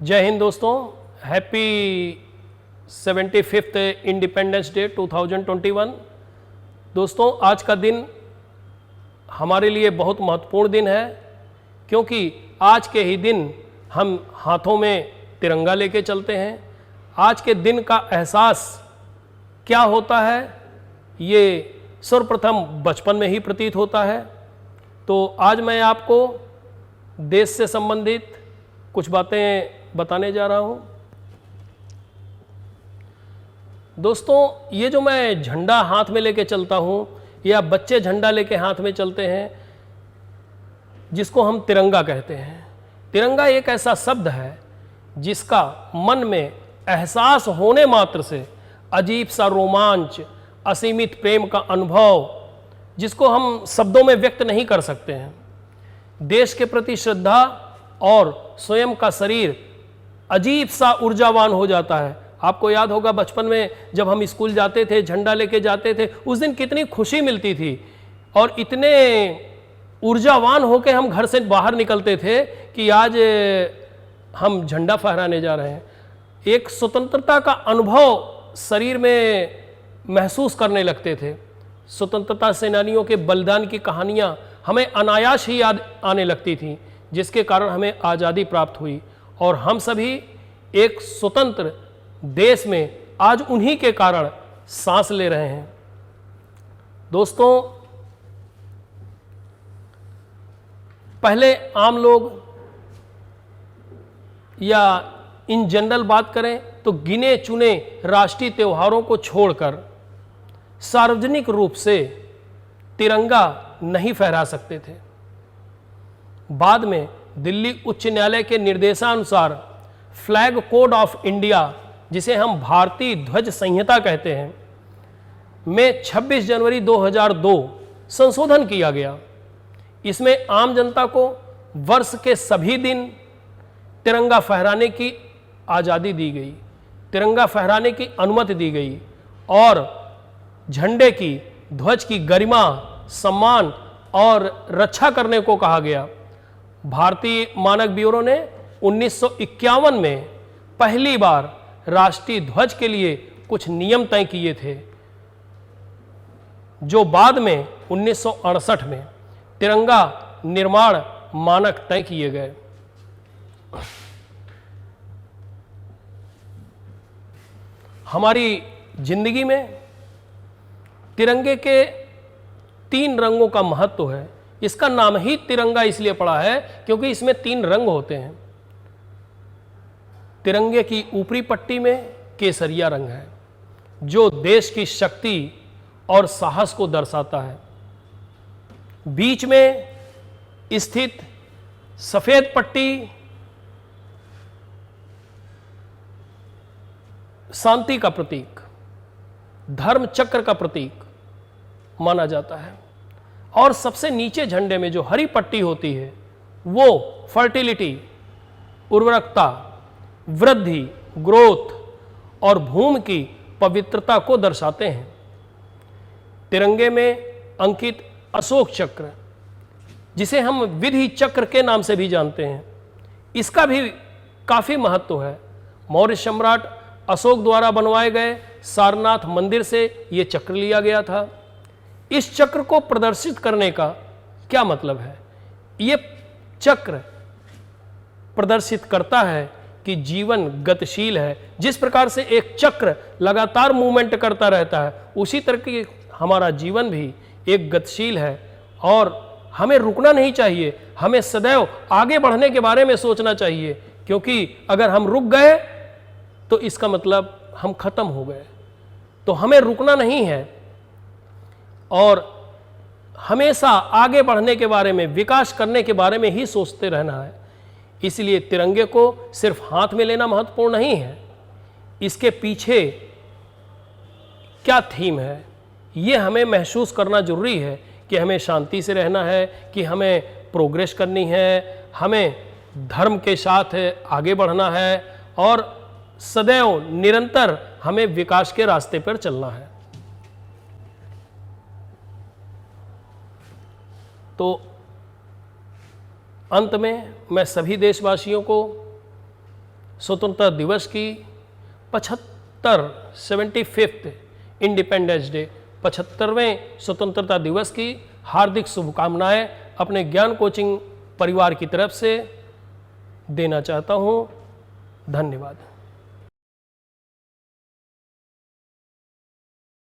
जय हिंद दोस्तों, happy 75th independence day 2021। दोस्तों, आज का दिन हमारे लिए बहुत महत्वपूर्ण दिन है, क्योंकि आज के ही दिन हम हाथों में तिरंगा लेके चलते हैं। आज के दिन का एहसास क्या होता है, ये सर्वप्रथम बचपन में ही प्रतीत होता है। तो आज मैं आपको देश से संबंधित कुछ बातें बताने जा रहा हूं। दोस्तों, ये जो मैं झंडा हाथ में लेके चलता हूं या बच्चे झंडा लेके हाथ में चलते हैं, जिसको हम तिरंगा कहते हैं। तिरंगा एक ऐसा शब्द है जिसका मन में एहसास होने मात्र से अजीब सा रोमांच, असीमित प्रेम का अनुभव, जिसको हम शब्दों में व्यक्त नहीं कर सकते हैं। देश के प्रति श्रद्धा और स्वयं का शरीर अजीब सा ऊर्जावान हो जाता है। आपको याद होगा बचपन में जब हम स्कूल जाते थे, झंडा लेके जाते थे, उस दिन कितनी खुशी मिलती थी और इतने ऊर्जावान होकर हम घर से बाहर निकलते थे कि आज हम झंडा फहराने जा रहे हैं। एक स्वतंत्रता का अनुभव शरीर में महसूस करने लगते थे। स्वतंत्रता सेनानियों के बलिदान की कहानियाँ हमें अनायास ही याद आने लगती थीं, जिसके कारण हमें आज़ादी प्राप्त हुई और हम सभी एक स्वतंत्र देश में आज उन्हीं के कारण सांस ले रहे हैं। दोस्तों, पहले आम लोग या इन जनरल बात करें तो गिने चुने राष्ट्रीय त्योहारों को छोड़कर सार्वजनिक रूप से तिरंगा नहीं फहरा सकते थे। बाद में दिल्ली उच्च न्यायालय के निर्देशानुसार फ्लैग कोड ऑफ इंडिया, जिसे हम भारतीय ध्वज संहिता कहते हैं, में 26 जनवरी 2002 संशोधन किया गया। इसमें आम जनता को वर्ष के सभी दिन तिरंगा फहराने की आज़ादी दी गई, तिरंगा फहराने की अनुमति दी गई और झंडे की, ध्वज की गरिमा, सम्मान और रक्षा करने को कहा गया। भारतीय मानक ब्यूरो ने 1951 में पहली बार राष्ट्रीय ध्वज के लिए कुछ नियम तय किए थे, जो बाद में 1968 में तिरंगा निर्माण मानक तय किए गए। हमारी जिंदगी में तिरंगे के 3 रंगों का महत्व है। इसका नाम ही तिरंगा इसलिए पड़ा है क्योंकि इसमें 3 रंग होते हैं। तिरंगे की ऊपरी पट्टी में केसरिया रंग है, जो देश की शक्ति और साहस को दर्शाता है। बीच में स्थित सफेद पट्टी शांति का प्रतीक, धर्म चक्र का प्रतीक माना जाता है। और सबसे नीचे झंडे में जो हरी पट्टी होती है, वो फर्टिलिटी, उर्वरकता, वृद्धि, ग्रोथ और भूमि की पवित्रता को दर्शाते हैं। तिरंगे में अंकित अशोक चक्र, जिसे हम विधि चक्र के नाम से भी जानते हैं, इसका भी काफ़ी महत्व है। मौर्य सम्राट अशोक द्वारा बनवाए गए सारनाथ मंदिर से ये चक्र लिया गया था। इस चक्र को प्रदर्शित करने का क्या मतलब है? ये चक्र प्रदर्शित करता है कि जीवन गतिशील है। जिस प्रकार से एक चक्र लगातार मूवमेंट करता रहता है, उसी तरह की हमारा जीवन भी एक गतिशील है और हमें रुकना नहीं चाहिए। हमें सदैव आगे बढ़ने के बारे में सोचना चाहिए, क्योंकि अगर हम रुक गए तो इसका मतलब हम खत्म हो गए। तो हमें रुकना नहीं है और हमेशा आगे बढ़ने के बारे में, विकास करने के बारे में ही सोचते रहना है। इसलिए तिरंगे को सिर्फ हाथ में लेना महत्वपूर्ण नहीं है, इसके पीछे क्या थीम है ये हमें महसूस करना जरूरी है कि हमें शांति से रहना है, कि हमें प्रोग्रेस करनी है, हमें धर्म के साथ आगे बढ़ना है और सदैव निरंतर हमें विकास के रास्ते पर चलना है। तो अंत में मैं सभी देशवासियों को स्वतंत्रता दिवस की 75th इंडिपेंडेंस डे 75वें स्वतंत्रता दिवस की हार्दिक शुभकामनाएं अपने ज्ञान कोचिंग परिवार की तरफ से देना चाहता हूं। धन्यवाद।